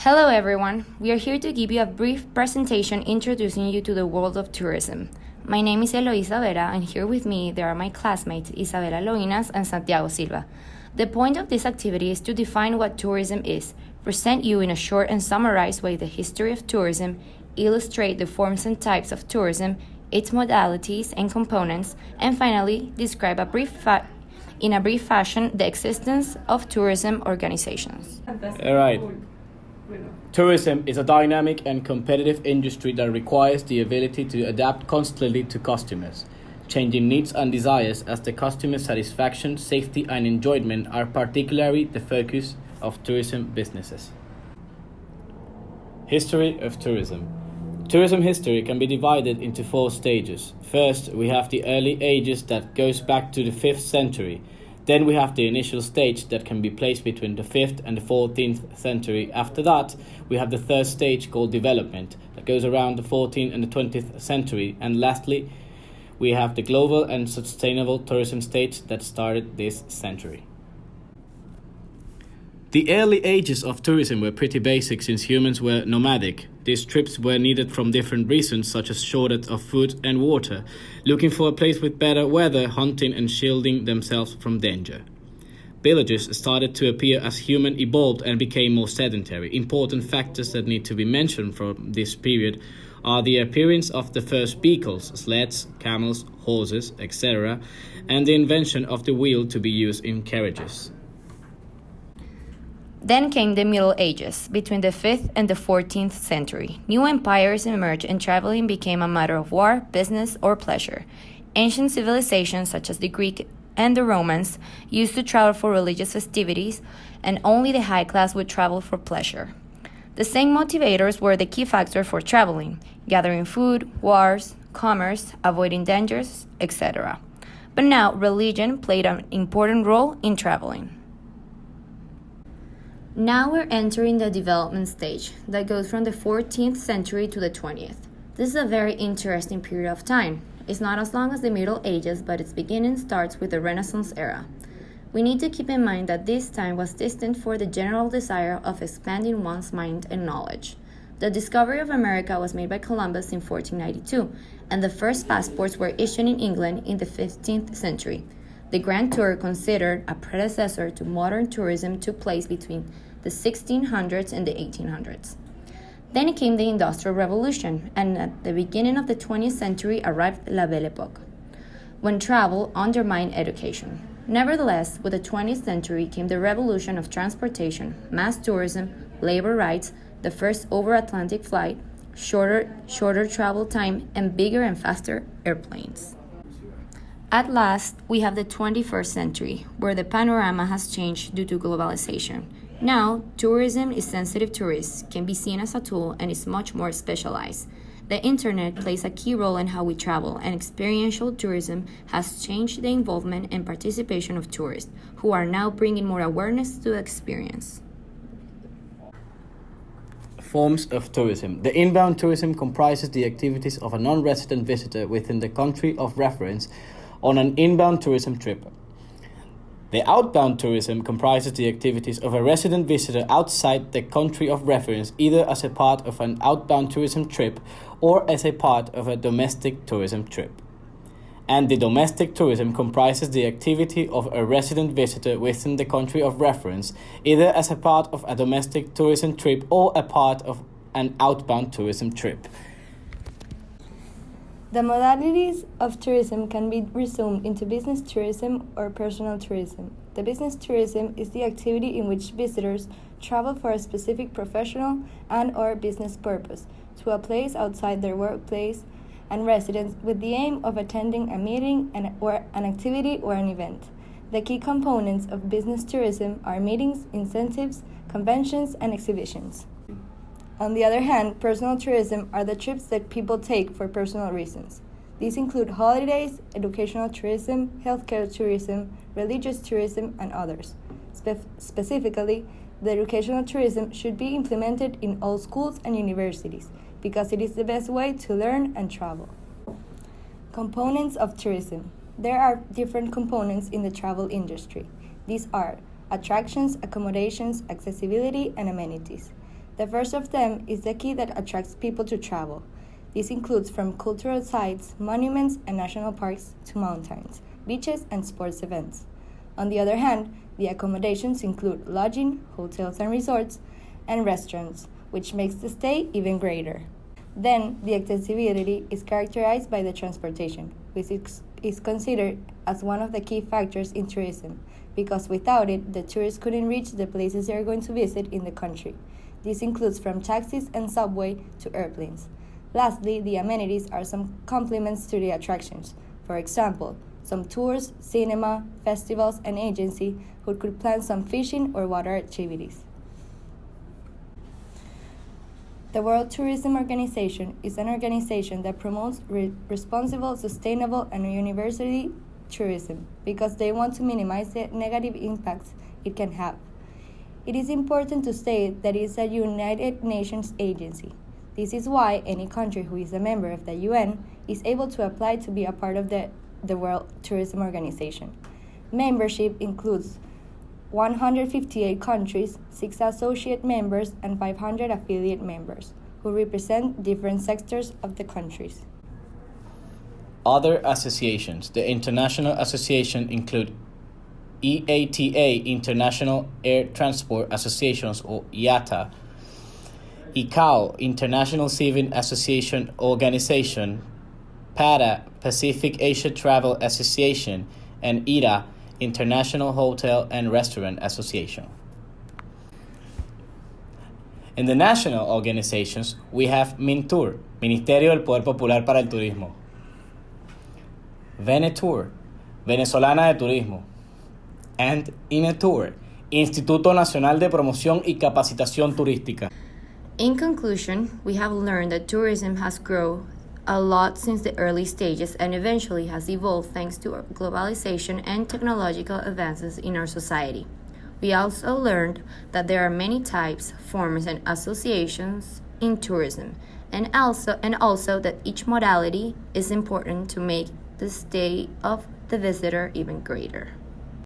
Hello everyone, we are here to give you a brief presentation introducing you to the world of tourism. My name is Loynaz-Silva-Vera and here with me there are my classmates Isabela Loynaz and Santiago Silva. The point of this activity is to define what tourism is, present you in a short and summarized way the history of tourism, illustrate the forms and types of tourism, its modalities and components, and finally describe in a brief fashion the existence of tourism organizations. All right. Tourism is a dynamic and competitive industry that requires the ability to adapt constantly to customers, changing needs and desires as the customer satisfaction, safety, and enjoyment are particularly the focus of tourism businesses. History of tourism. Tourism history can be divided into 4 stages. First, we have the early ages that goes back to the 5th century. Then we have the initial stage that can be placed between the 5th and the 14th century. After that, we have the third stage called development that goes around the 14th and the 20th century. And lastly, we have the global and sustainable tourism stage that started this century. The early ages of tourism were pretty basic since humans were nomadic. These trips were needed from different reasons such as shortage of food and water, looking for a place with better weather, hunting and shielding themselves from danger. Villages started to appear as human evolved and became more sedentary. Important factors that need to be mentioned from this period are the appearance of the first vehicles, sleds, camels, horses, etc., and the invention of the wheel to be used in carriages. Then came the Middle Ages, between the 5th and the 14th century. New empires emerged and traveling became a matter of war, business, or pleasure. Ancient civilizations such as the Greek and the Romans used to travel for religious festivities, and only the high class would travel for pleasure. The same motivators were the key factor for traveling: gathering food, wars, commerce, avoiding dangers, etc. But now religion played an important role in traveling. Now we're entering the development stage that goes from the 14th century to the 20th. This is a very interesting period of time. It's not as long as the Middle Ages, but its beginning starts with the Renaissance era. We need to keep in mind that this time was destined for the general desire of expanding one's mind and knowledge. The discovery of America was made by Columbus in 1492, and the first passports were issued in England in the 15th century. The Grand Tour, considered a predecessor to modern tourism, took place between the 1600s and the 1800s. Then came the Industrial Revolution, and at the beginning of the 20th century arrived La Belle Époque, when travel undermined education. Nevertheless, with the 20th century came the revolution of transportation, mass tourism, labor rights, the first over-Atlantic flight, shorter travel time, and bigger and faster airplanes. At last, we have the 21st century, where the panorama has changed due to globalization. Now, tourism is sensitive to risk, can be seen as a tool, and is much more specialized. The internet plays a key role in how we travel, and experiential tourism has changed the involvement and participation of tourists, who are now bringing more awareness to the experience. Forms of tourism. The inbound tourism comprises the activities of a non-resident visitor within the country of reference on an inbound tourism trip. The outbound tourism comprises the activities of a resident visitor outside the country of reference, either as a part of an outbound tourism trip or as a part of a domestic tourism trip. And the domestic tourism comprises the activity of a resident visitor within the country of reference, either as a part of a domestic tourism trip or a part of an outbound tourism trip. The modalities of tourism can be resumed into business tourism or personal tourism. The business tourism is the activity in which visitors travel for a specific professional and/or business purpose to a place outside their workplace and residence with the aim of attending a meeting or an activity or an event. The key components of business tourism are meetings, incentives, conventions, and exhibitions. On the other hand, personal tourism are the trips that people take for personal reasons. These include holidays, educational tourism, healthcare tourism, religious tourism, and others. Specifically, the educational tourism should be implemented in all schools and universities because it is the best way to learn and travel. Components of tourism. There are different components in the travel industry. These are attractions, accommodations, accessibility, and amenities. The first of them is the key that attracts people to travel. This includes from cultural sites, monuments, and national parks to mountains, beaches, and sports events. On the other hand, the accommodations include lodging, hotels and resorts, and restaurants, which makes the stay even greater. Then, the accessibility is characterized by the transportation, which is considered as one of the key factors in tourism, because without it, the tourists couldn't reach the places they are going to visit in the country. This includes from taxis and subway to airplanes. Lastly, the amenities are some complements to the attractions. For example, some tours, cinema, festivals, and agency who could plan some fishing or water activities. The World Tourism Organization is an organization that promotes responsible, sustainable, and universally tourism because they want to minimize the negative impacts it can have. It is important to state that it is a United Nations agency. This is why any country who is a member of the UN is able to apply to be a part of the World Tourism Organization. Membership includes 158 countries, 6 associate members, and 500 affiliate members, who represent different sectors of the countries. Other associations. The international association include IATA, International Air Transport Associations, or IATA, ICAO, International Civil Association Organization, PATA, Pacific Asia Travel Association, and IRA, International Hotel and Restaurant Association. In the national organizations, we have MINTUR, Ministerio del Poder Popular para el Turismo, VENETUR, Venezolana de Turismo, and INETUR, Instituto Nacional de Promoción y Capacitación Turística. In conclusion, we have learned that tourism has grown a lot since the early stages and eventually has evolved thanks to globalization and technological advances in our society. We also learned that there are many types, forms, and associations in tourism, and also that each modality is important to make the stay of the visitor even greater.